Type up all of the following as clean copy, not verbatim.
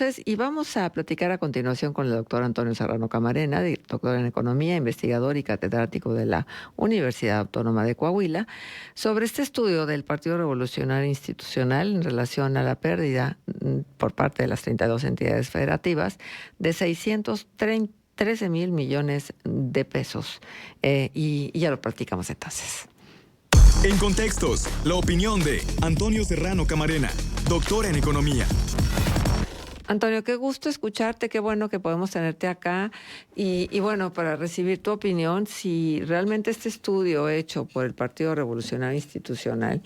Entonces, y vamos a platicar a continuación con el doctor Antonio Serrano Camarena, doctor en Economía, investigador y catedrático de la Universidad Autónoma de Coahuila, sobre este estudio del Partido Revolucionario Institucional en relación a la pérdida por parte de las 32 entidades federativas de 613 mil millones de pesos. Y ya lo platicamos entonces. En Contextos, la opinión de Antonio Serrano Camarena, doctor en Economía. Antonio, qué gusto escucharte, qué bueno que podemos tenerte acá y bueno, para recibir tu opinión, si realmente este estudio hecho por el Partido Revolucionario Institucional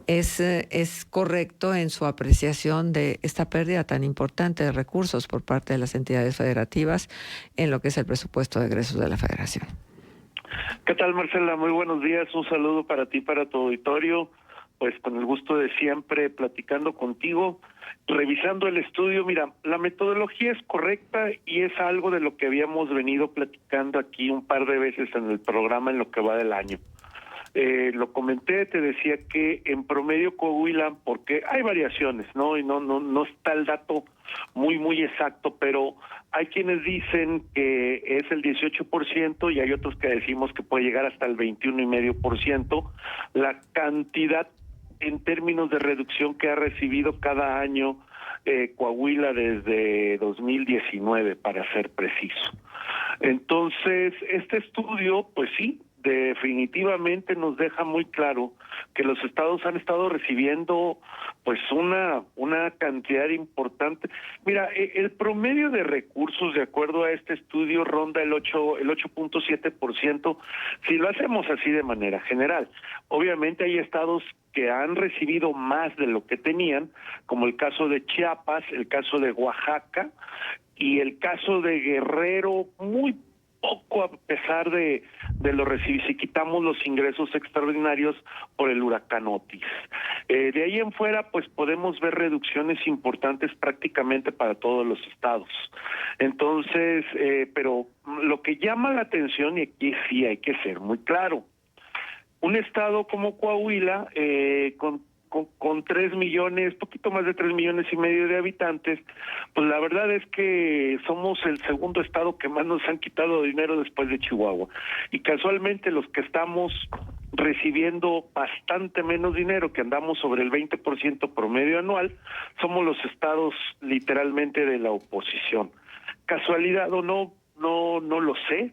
es correcto en su apreciación de esta pérdida tan importante de recursos por parte de las entidades federativas en lo que es el presupuesto de egresos de la Federación. ¿Qué tal, Marcela? Muy buenos días. Un saludo para ti, para tu auditorio. Pues con el gusto de siempre platicando contigo, revisando el estudio. Mira, la metodología es correcta y es algo de lo que habíamos venido platicando aquí un par de veces en el programa en lo que va del año. Lo comenté, te decía que en promedio Coahuila, porque hay variaciones, ¿no? Y no está el dato muy exacto, pero hay quienes dicen que es el 18% y hay otros que decimos que puede llegar hasta el 21,5%. La cantidad en términos de reducción que ha recibido cada año Coahuila desde 2019, para ser preciso. Entonces, este estudio, pues sí, definitivamente nos deja muy claro que los estados han estado recibiendo pues una cantidad importante. Mira, el promedio de recursos de acuerdo a este estudio ronda el 8.7%, si lo hacemos así de manera general. Obviamente hay estados que han recibido más de lo que tenían, como el caso de Chiapas, el caso de Oaxaca y el caso de Guerrero, muy poco a pesar de lo recibido, si quitamos los ingresos extraordinarios por el huracán Otis. De ahí en fuera, pues podemos ver reducciones importantes prácticamente para todos los estados. Entonces, pero lo que llama la atención, y aquí sí hay que ser muy claro, un estado como Coahuila, con 3 millones, poquito más de 3,5 millones de habitantes, pues la verdad es que somos el segundo estado que más nos han quitado dinero después de Chihuahua. Y casualmente los que estamos recibiendo bastante menos dinero, que andamos sobre el 20% promedio anual, somos los estados literalmente de la oposición. ¿Casualidad o no? No lo sé,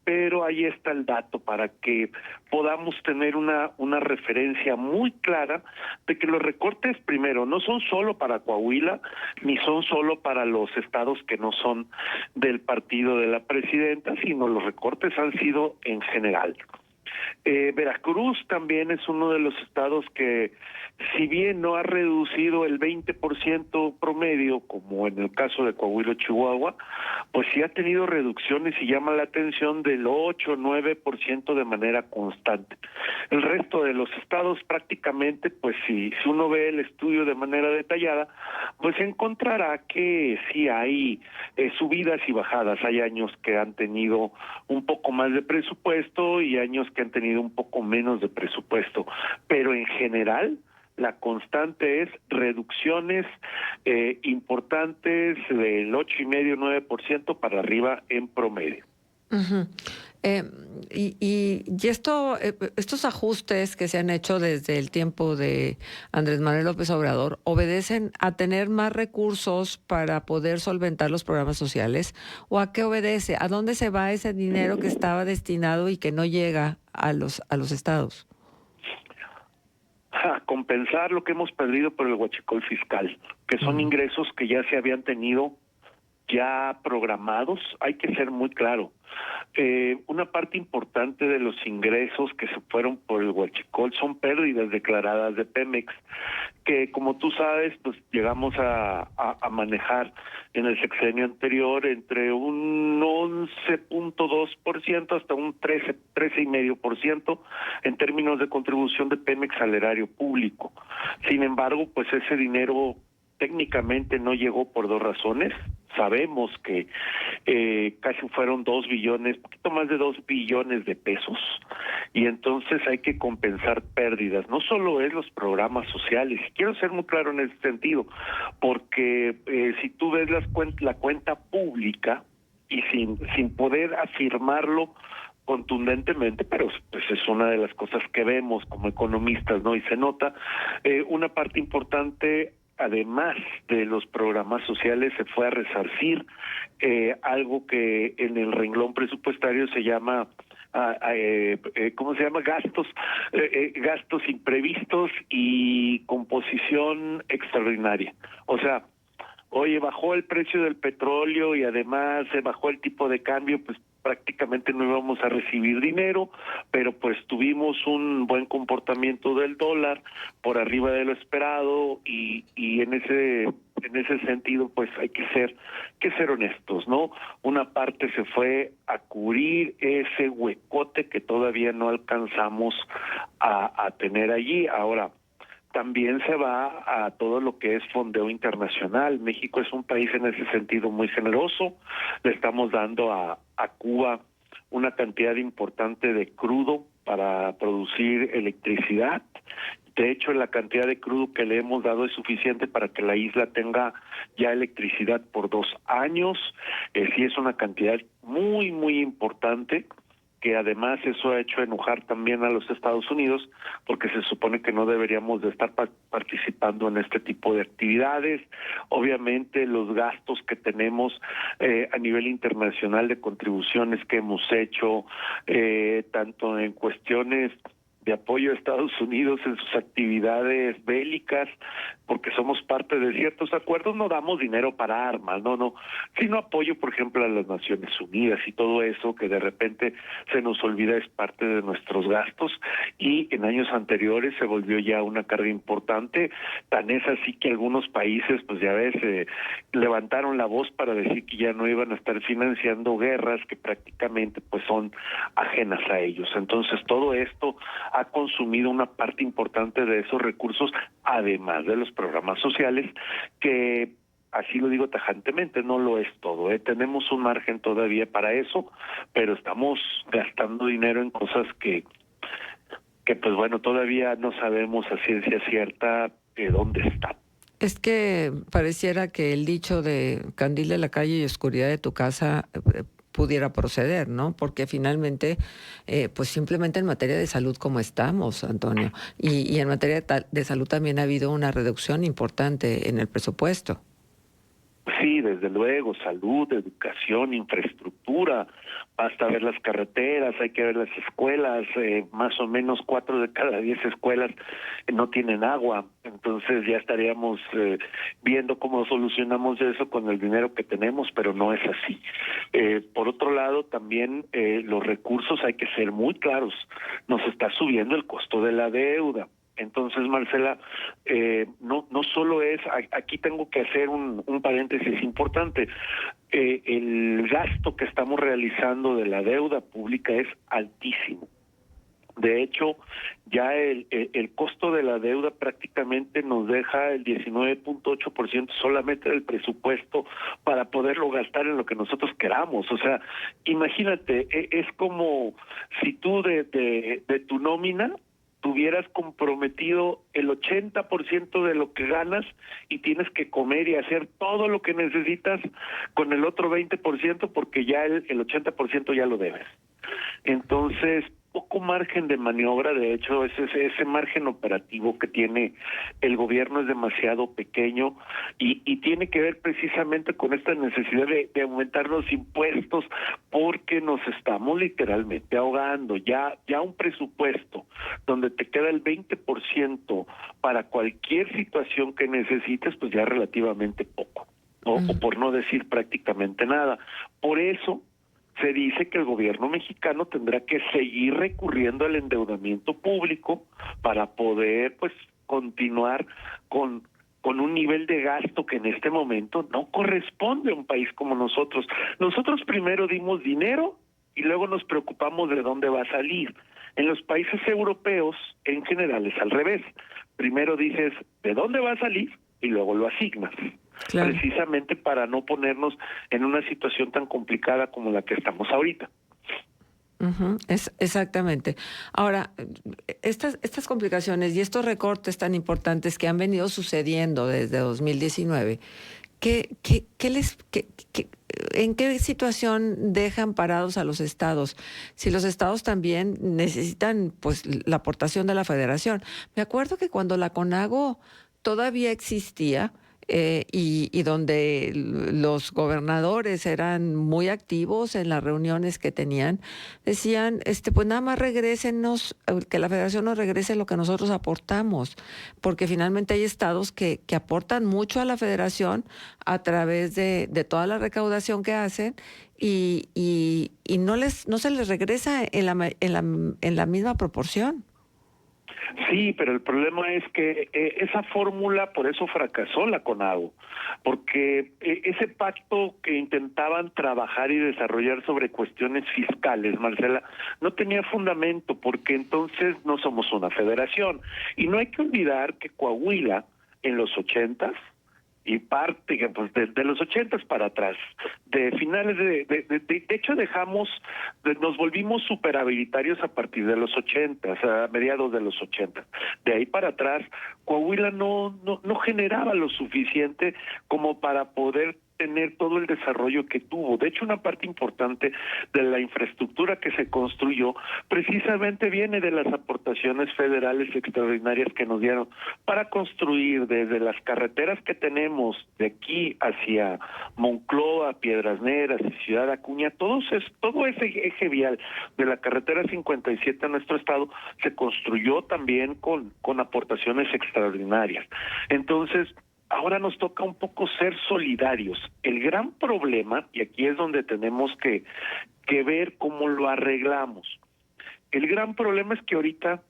pero ahí está el dato para que podamos tener una referencia muy clara de que los recortes, primero, no son solo para Coahuila, ni son solo para los estados que no son del partido de la presidenta, sino los recortes han sido en general. Veracruz también es uno de los estados que, si bien no ha reducido el 20% promedio, como en el caso de Coahuila o Chihuahua, pues sí ha tenido reducciones y llama la atención del 8-9% de manera constante. El resto de los estados prácticamente, pues si uno ve el estudio de manera detallada, pues encontrará que sí hay subidas y bajadas. Hay años que han tenido un poco más de presupuesto y años que han tenido un poco menos de presupuesto, pero en general la constante es reducciones importantes del 8,5-9% para arriba en promedio. Uh-huh. Estos ajustes que se han hecho desde el tiempo de Andrés Manuel López Obrador obedecen a tener más recursos para poder solventar los programas sociales, ¿o a qué obedece? ¿A dónde se va ese dinero que estaba destinado y que no llega a los estados? A compensar lo que hemos perdido por el huachicol fiscal, que son ingresos que ya se habían tenido ya programados. Hay que ser muy claro. Una parte importante de los ingresos que se fueron por el huachicol son pérdidas declaradas de Pemex, que como tú sabes, pues llegamos a manejar en el sexenio anterior entre un 11.2% hasta un 13,5% en términos de contribución de Pemex al erario público. Sin embargo, pues ese dinero técnicamente no llegó por dos razones. Sabemos que casi fueron 2 billones, poquito más de 2 billones de pesos, y entonces hay que compensar pérdidas. No solo es los programas sociales, y quiero ser muy claro en ese sentido, porque si tú ves la cuenta pública, y sin poder afirmarlo contundentemente, pero pues es una de las cosas que vemos como economistas, ¿no? Y se nota una parte importante, además de los programas sociales, se fue a resarcir algo que en el renglón presupuestario se llama ¿cómo se llama? Gastos imprevistos y composición extraordinaria. O sea, oye, bajó el precio del petróleo y además se bajó el tipo de cambio, pues prácticamente no íbamos a recibir dinero, pero pues tuvimos un buen comportamiento del dólar por arriba de lo esperado, y en ese sentido pues hay que ser honestos, ¿no? Una parte se fue a cubrir ese huecote que todavía no alcanzamos a tener allí. Ahora, también se va a todo lo que es fondeo internacional. México es un país en ese sentido muy generoso. Le estamos dando a Cuba una cantidad importante de crudo para producir electricidad. De hecho, la cantidad de crudo que le hemos dado es suficiente para que la isla tenga ya electricidad por 2 años. Sí es una cantidad muy, muy importante, que además eso ha hecho enojar también a los Estados Unidos, porque se supone que no deberíamos de estar participando en este tipo de actividades. Obviamente los gastos que tenemos a nivel internacional de contribuciones que hemos hecho, tanto en cuestiones de apoyo a Estados Unidos en sus actividades bélicas, porque somos parte de ciertos acuerdos, no damos dinero para armas, no, sino apoyo, por ejemplo, a las Naciones Unidas y todo eso que de repente se nos olvida es parte de nuestros gastos, y en años anteriores se volvió ya una carga importante. Tan es así que algunos países, pues ya ves, levantaron la voz para decir que ya no iban a estar financiando guerras que prácticamente pues son ajenas a ellos. Entonces todo esto ha consumido una parte importante de esos recursos, además de los programas sociales, que así lo digo tajantemente, no lo es todo, tenemos un margen todavía para eso, pero estamos gastando dinero en cosas que pues bueno, todavía no sabemos a ciencia cierta dónde está. Es que pareciera que el dicho de candil de la calle y oscuridad de tu casa pudiera proceder, ¿no? Porque finalmente, pues simplemente en materia de salud como estamos, Antonio, y en materia de salud también ha habido una reducción importante en el presupuesto. Sí, desde luego, salud, educación, infraestructura, basta ver las carreteras, hay que ver las escuelas, más o menos 4 de cada 10 escuelas no tienen agua, entonces ya estaríamos viendo cómo solucionamos eso con el dinero que tenemos, pero no es así. Por otro lado, también los recursos, hay que ser muy claros, nos está subiendo el costo de la deuda. Entonces, Marcela, no solo es, aquí tengo que hacer un paréntesis importante, el gasto que estamos realizando de la deuda pública es altísimo. De hecho, ya el costo de la deuda prácticamente nos deja el 19.8% solamente del presupuesto para poderlo gastar en lo que nosotros queramos. O sea, imagínate, es como si tú de tu nómina tuvieras comprometido el 80% de lo que ganas y tienes que comer y hacer todo lo que necesitas con el otro 20% porque ya el 80% ya lo debes. Entonces, poco margen de maniobra, de hecho, ese margen operativo que tiene el gobierno es demasiado pequeño y tiene que ver precisamente con esta necesidad de aumentar los impuestos porque nos estamos literalmente ahogando. Ya un presupuesto donde te queda el 20% para cualquier situación que necesites, pues ya es relativamente poco, o por no decir prácticamente nada. Por eso se dice que el gobierno mexicano tendrá que seguir recurriendo al endeudamiento público para poder pues continuar con un nivel de gasto que en este momento no corresponde a un país como nosotros. Nosotros primero dimos dinero y luego nos preocupamos de dónde va a salir. En los países europeos, en general, es al revés. Primero dices de dónde va a salir y luego lo asignas. Claro. precisamente para no ponernos en una situación tan complicada como la que estamos ahorita. Exactamente. Ahora, estas complicaciones y estos recortes tan importantes que han venido sucediendo desde 2019, ¿en qué situación dejan parados a los estados? Si los estados también necesitan, pues, la aportación de la federación. Me acuerdo que cuando la CONAGO todavía existía, y donde los gobernadores eran muy activos en las reuniones que tenían, decían, pues nada más regrésenos, que la federación nos regrese lo que nosotros aportamos, porque finalmente hay estados que aportan mucho a la federación a través de toda la recaudación que hacen y no se les regresa en la misma proporción. Sí, pero el problema es que esa fórmula, por eso fracasó la CONAGO, porque ese pacto que intentaban trabajar y desarrollar sobre cuestiones fiscales, Marcela, no tenía fundamento, porque entonces no somos una federación. Y no hay que olvidar que Coahuila, en los 80s, y parte pues de los 80s para atrás, de finales de hecho nos volvimos superhabilitarios a partir de los 80s, a mediados de los 80s. De ahí para atrás, Coahuila no generaba lo suficiente como para poder tener todo el desarrollo que tuvo. De hecho, una parte importante de la infraestructura que se construyó precisamente viene de las aportaciones federales extraordinarias que nos dieron para construir desde las carreteras que tenemos de aquí hacia Monclova, Piedras Negras y Ciudad Acuña, todo ese eje vial de la carretera 57 en nuestro estado se construyó también con aportaciones extraordinarias. Entonces, ahora nos toca un poco ser solidarios. El gran problema, y aquí es donde tenemos que ver cómo lo arreglamos, el gran problema es que ahorita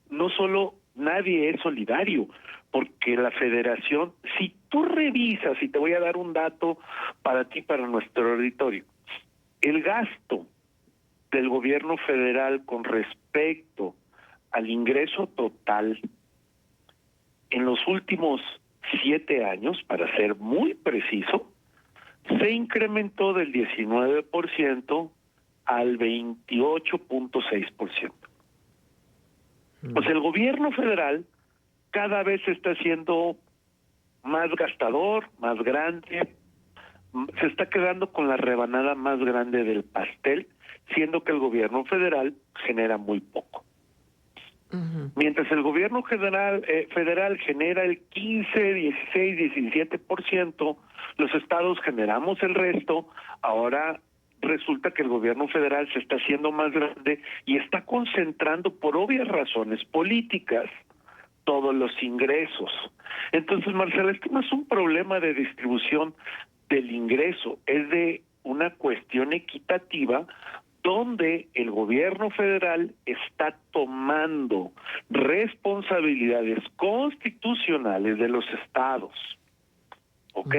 no solo nadie es solidario, porque la federación, si tú revisas, y te voy a dar un dato para ti, para nuestro auditorio, el gasto del gobierno federal con respecto al ingreso total en los últimos 7 años, para ser muy preciso, se incrementó del 19% al 28.6%. Pues el gobierno federal cada vez se está haciendo más gastador, más grande, se está quedando con la rebanada más grande del pastel, siendo que el gobierno federal genera muy poco. Mientras el gobierno federal genera el 15, 16, 17%, los estados generamos el resto. Ahora resulta que el gobierno federal se está haciendo más grande y está concentrando por obvias razones políticas todos los ingresos. Entonces, Marcela, esto no es un problema de distribución del ingreso, es de una cuestión equitativa donde el gobierno federal está tomando responsabilidades constitucionales de los estados, ¿ok?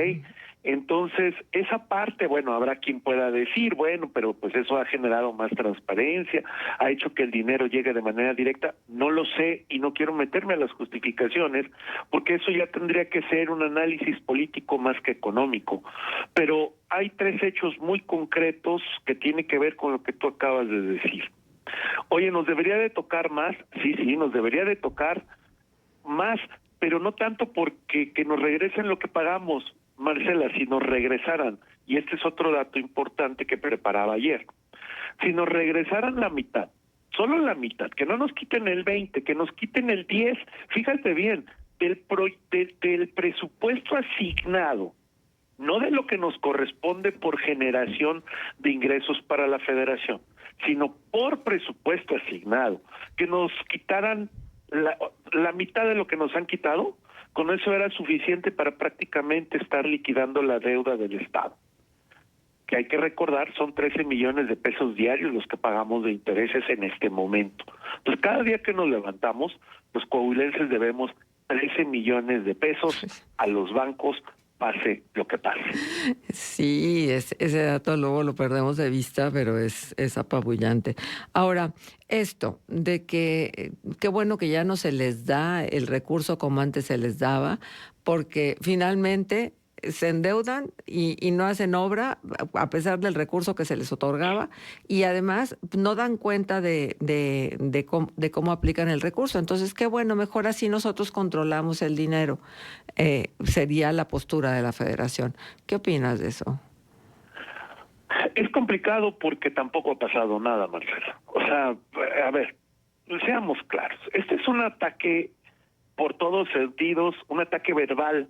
Entonces, esa parte, bueno, habrá quien pueda decir, bueno, pero pues eso ha generado más transparencia, ha hecho que el dinero llegue de manera directa. No lo sé y no quiero meterme a las justificaciones, porque eso ya tendría que ser un análisis político más que económico. Pero hay 3 hechos muy concretos que tienen que ver con lo que tú acabas de decir. Oye, ¿nos debería de tocar más? Sí, nos debería de tocar más, pero no tanto porque que nos regresen lo que pagamos, Marcela, si nos regresaran, y este es otro dato importante que preparaba ayer, si nos regresaran la mitad, solo la mitad, que no nos quiten el 20, que nos quiten el 10, fíjate bien, del presupuesto asignado, no de lo que nos corresponde por generación de ingresos para la federación, sino por presupuesto asignado, que nos quitaran la mitad de lo que nos han quitado. Con eso era suficiente para prácticamente estar liquidando la deuda del Estado, que hay que recordar son 13 millones de pesos diarios los que pagamos de intereses en este momento. Entonces, cada día que nos levantamos, los coahuilenses debemos 13 millones de pesos a los bancos, pase lo que pase. Sí, ese dato luego lo perdemos de vista, pero es apabullante. Ahora, esto de que qué bueno que ya no se les da el recurso como antes se les daba, porque finalmente se endeudan y no hacen obra a pesar del recurso que se les otorgaba, y además no dan cuenta de cómo aplican el recurso. Entonces, qué bueno, mejor así nosotros controlamos el dinero. Sería la postura de la Federación. ¿Qué opinas de eso? Es complicado porque tampoco ha pasado nada, Marcela. O sea, a ver, seamos claros. Este es un ataque por todos sentidos, un ataque verbal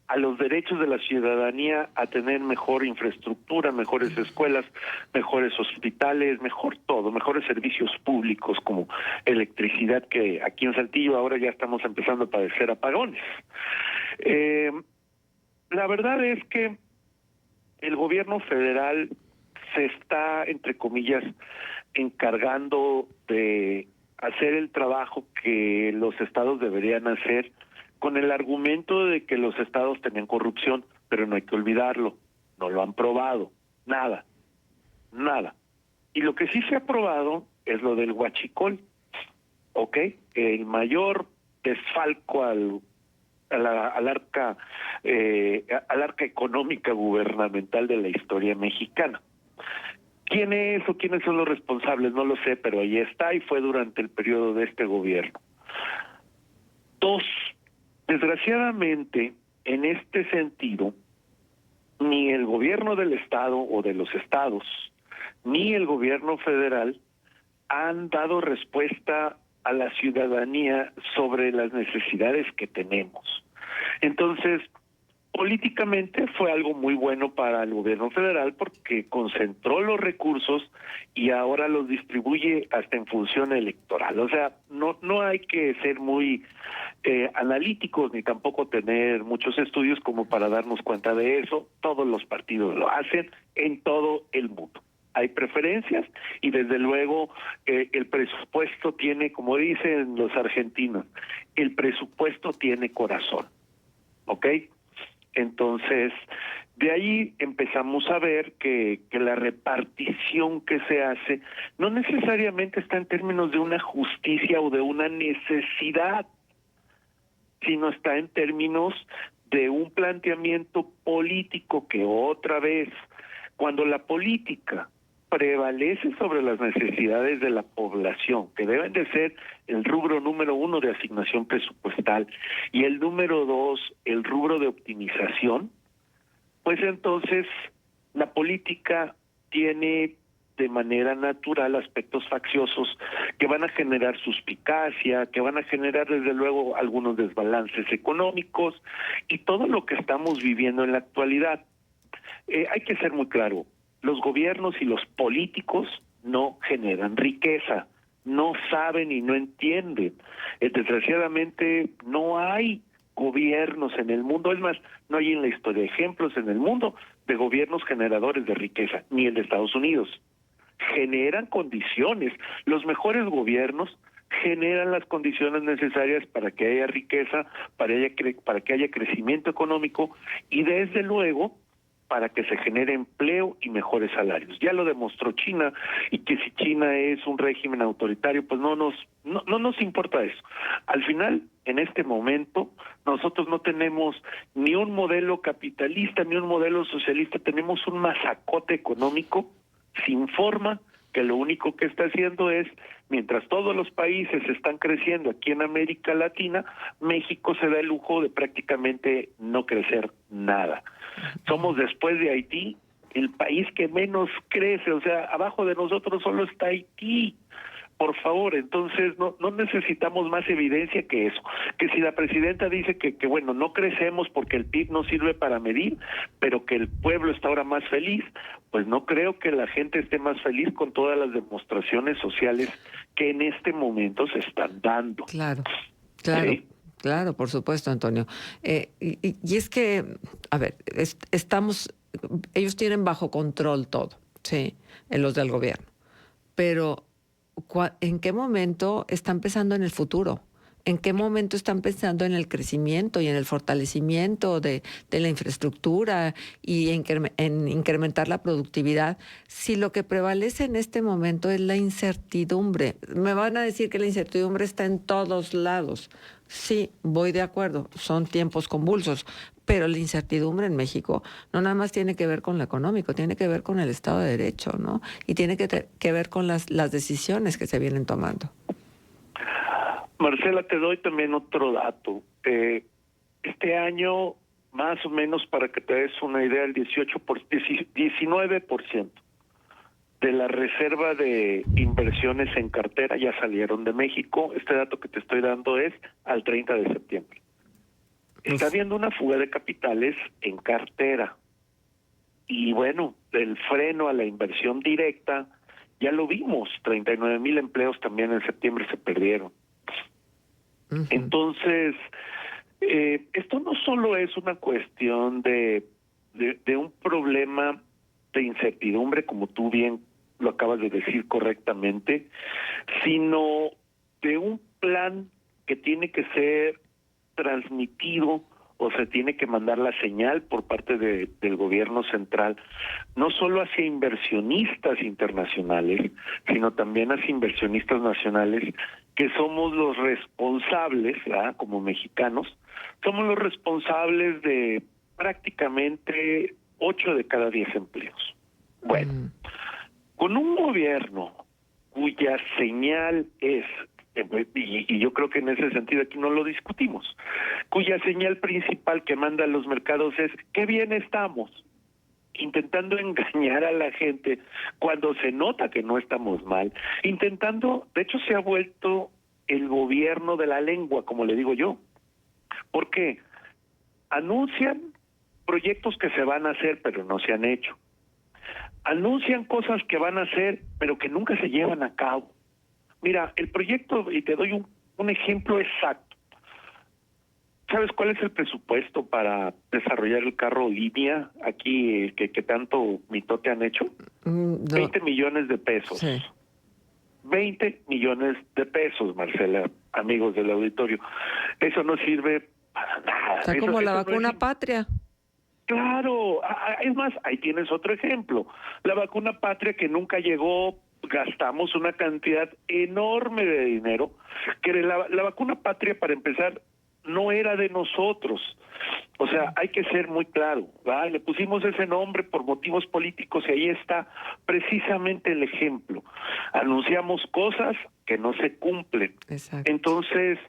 a los derechos de la ciudadanía a tener mejor infraestructura, mejores escuelas, mejores hospitales, mejor todo, mejores servicios públicos como electricidad, que aquí en Saltillo ahora ya estamos empezando a padecer apagones. La verdad es que el gobierno federal se está, entre comillas, encargando de hacer el trabajo que los estados deberían hacer, con el argumento de que los estados tenían corrupción, pero no hay que olvidarlo, no lo han probado, nada. Y lo que sí se ha probado es lo del huachicol, ¿ok? El mayor desfalco al arca económica gubernamental de la historia mexicana. ¿Quién es o quiénes son los responsables? No lo sé, pero ahí está y fue durante el periodo de este gobierno. 2, desgraciadamente, en este sentido, ni el gobierno del estado o de los estados, ni el gobierno federal han dado respuesta a la ciudadanía sobre las necesidades que tenemos. Entonces, políticamente fue algo muy bueno para el gobierno federal porque concentró los recursos y ahora los distribuye hasta en función electoral. O sea, no hay que ser muy analíticos ni tampoco tener muchos estudios como para darnos cuenta de eso. Todos los partidos lo hacen en todo el mundo. Hay preferencias y desde luego el presupuesto tiene, como dicen los argentinos, el presupuesto tiene corazón, ¿ok? Entonces, de ahí empezamos a ver que la repartición que se hace no necesariamente está en términos de una justicia o de una necesidad, sino está en términos de un planteamiento político que otra vez, cuando la política prevalece sobre las necesidades de la población, que deben de ser el rubro número 1 de asignación presupuestal y el número 2, el rubro de optimización, pues entonces la política tiene de manera natural aspectos facciosos que van a generar suspicacia, que van a generar desde luego algunos desbalances económicos y todo lo que estamos viviendo en la actualidad. Hay que ser muy claro, los gobiernos y los políticos no generan riqueza, no saben y no entienden. Desgraciadamente no hay gobiernos en el mundo, es más, no hay en la historia ejemplos en el mundo de gobiernos generadores de riqueza, ni el de Estados Unidos. Generan condiciones, los mejores gobiernos generan las condiciones necesarias para que haya riqueza, para que haya crecimiento económico y desde luego para que se genere empleo y mejores salarios. Ya lo demostró China, y que si China es un régimen autoritario, pues no nos importa eso. Al final, en este momento, nosotros no tenemos ni un modelo capitalista ni un modelo socialista, tenemos un masacote económico sin forma, que lo único que está haciendo es, mientras todos los países están creciendo aquí en América Latina, México se da el lujo de prácticamente no crecer nada. Somos, después de Haití, el país que menos crece, o sea, abajo de nosotros solo está Haití. Por favor, entonces no necesitamos más evidencia que eso. Que si la presidenta dice que bueno, no crecemos porque el PIB no sirve para medir, pero que el pueblo está ahora más feliz, pues no creo que la gente esté más feliz con todas las demostraciones sociales que en este momento se están dando. Claro. ¿Sí? Claro, por supuesto, Antonio. Y es que, a ver, ellos tienen bajo control todo, sí, en los del gobierno, pero ¿en qué momento están pensando en el futuro? ¿En qué momento están pensando en el crecimiento y en el fortalecimiento de la infraestructura y en incrementar la productividad? Si lo que prevalece en este momento es la incertidumbre. Me van a decir que la incertidumbre está en todos lados. Sí, voy de acuerdo, son tiempos convulsos, Pero la incertidumbre en México no nada más tiene que ver con lo económico, tiene que ver con el Estado de Derecho, ¿no? Y tiene que ver con las decisiones que se vienen tomando. Marcela, te doy también otro dato. Este año, más o menos, para que te des una idea, el 19% de la reserva de inversiones en cartera ya salieron de México. Este dato que te estoy dando es al 30 de septiembre. Está habiendo una fuga de capitales en cartera. Y bueno, el freno a la inversión directa, ya lo vimos, 39,000 empleos también en septiembre se perdieron. Uh-huh. Entonces, esto no solo es una cuestión de un problema de incertidumbre, como tú bien lo acabas de decir correctamente, sino de un plan que tiene que ser transmitido o se tiene que mandar la señal por parte del gobierno central, no solo hacia inversionistas internacionales, sino también hacia inversionistas nacionales, que somos los responsables, ¿verdad? Como mexicanos, somos los responsables de prácticamente 8 de cada 10 empleos. Bueno, con un gobierno cuya señal es, y yo creo que en ese sentido aquí no lo discutimos, cuya señal principal que manda a los mercados es qué bien estamos, intentando engañar a la gente cuando se nota que no estamos mal, intentando, de hecho se ha vuelto el gobierno de la lengua, como le digo yo, porque anuncian proyectos que se van a hacer pero no se han hecho, anuncian cosas que van a hacer pero que nunca se llevan a cabo. Mira, el proyecto, y te doy un ejemplo exacto. ¿Sabes cuál es el presupuesto para desarrollar el carro línea aquí que tanto mitote han hecho? No. 20 millones de pesos. Sí. 20 millones de pesos, Marcela, amigos del auditorio. Eso no sirve para nada. Está como la vacuna patria. Claro, es más, ahí tienes otro ejemplo. La vacuna patria que nunca llegó, gastamos una cantidad enorme de dinero, que la vacuna patria, para empezar, no era de nosotros. O sea, hay que ser muy claro, ¿verdad? Le pusimos ese nombre por motivos políticos y ahí está precisamente el ejemplo. Anunciamos cosas que no se cumplen. Exacto. Entonces,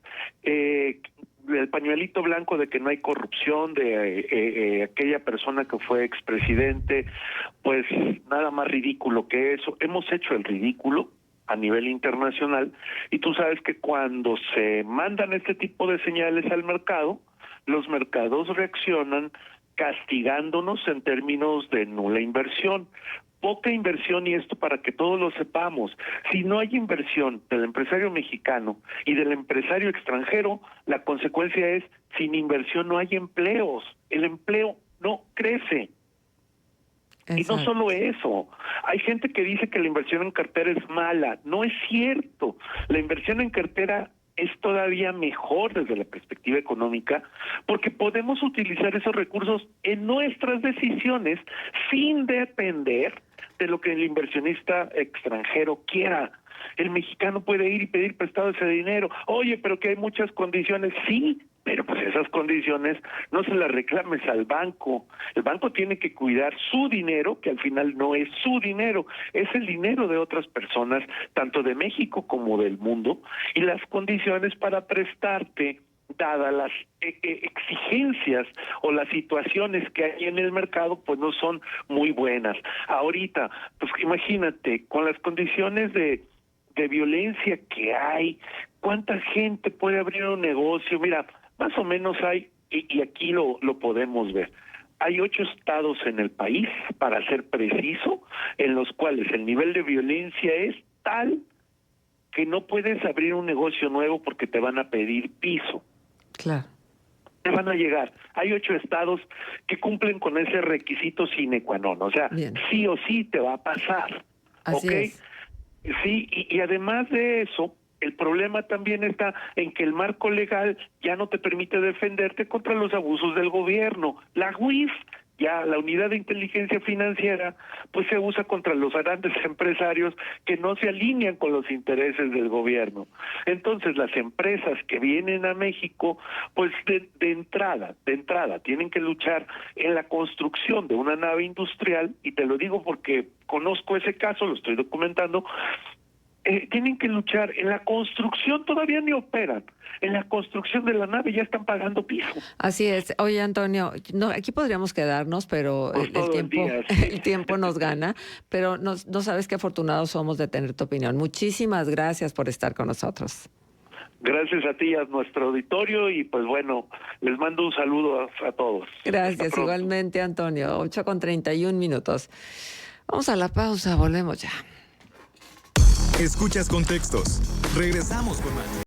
el pañuelito blanco de que no hay corrupción de aquella persona que fue expresidente, pues nada más ridículo que eso. Hemos hecho el ridículo a nivel internacional y tú sabes que cuando se mandan este tipo de señales al mercado, los mercados reaccionan castigándonos en términos de nula inversión. Poca inversión, y esto para que todos lo sepamos, si no hay inversión del empresario mexicano y del empresario extranjero, la consecuencia es, sin inversión no hay empleos, el empleo no crece. Exacto. Y no solo eso, hay gente que dice que la inversión en cartera es mala, no es cierto, la inversión en cartera es todavía mejor desde la perspectiva económica porque podemos utilizar esos recursos en nuestras decisiones sin depender de lo que el inversionista extranjero quiera. El mexicano puede ir y pedir prestado ese dinero. Oye, pero que hay muchas condiciones. Sí, pero pues esas condiciones no se las reclames al banco. El banco tiene que cuidar su dinero, que al final no es su dinero, es el dinero de otras personas, tanto de México como del mundo, y las condiciones para prestarte, dadas las exigencias o las situaciones que hay en el mercado, pues no son muy buenas. Ahorita, pues imagínate, con las condiciones de violencia que hay, ¿cuánta gente puede abrir un negocio? Mira, más o menos hay, y aquí lo podemos ver, hay 8 estados en el país, para ser preciso, en los cuales el nivel de violencia es tal que no puedes abrir un negocio nuevo porque te van a pedir piso. Claro. Te van a llegar. Hay 8 estados que cumplen con ese requisito sine qua non, o sea, bien, sí o sí te va a pasar. Así es. Sí, y además de eso, el problema también está en que el marco legal ya no te permite defenderte contra los abusos del gobierno. La UIF ya la unidad de inteligencia financiera pues se usa contra los grandes empresarios que no se alinean con los intereses del gobierno. Entonces las empresas que vienen a México pues de entrada tienen que luchar en la construcción de una nave industrial, y te lo digo porque conozco ese caso, lo estoy documentando. Tienen que luchar en la construcción, todavía ni operan. En la construcción de la nave ya están pagando piso. Así es. Oye, Antonio, no, aquí podríamos quedarnos, pero Pues todo el día, sí. el tiempo nos gana. Pero no sabes qué afortunados somos de tener tu opinión. Muchísimas gracias por estar con nosotros. Gracias a ti y a nuestro auditorio, y pues bueno, les mando un saludo a todos. Gracias, igualmente, Antonio. 8:31. Vamos a la pausa, volvemos ya. Escuchas Contextos. Regresamos con más.